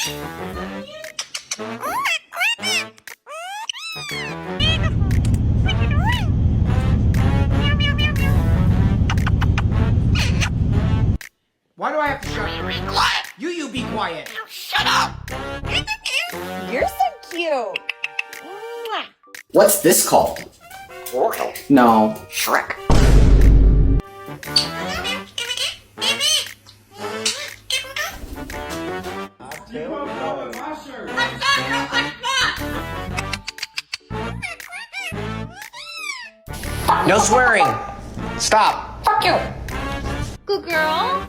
Why do I have to shut up? Be quiet! You be quiet. Shut up! You're so cute. Mwah. What's this called? Okay. No. Shrek. No swearing. Stop. Fuck you! Good girl.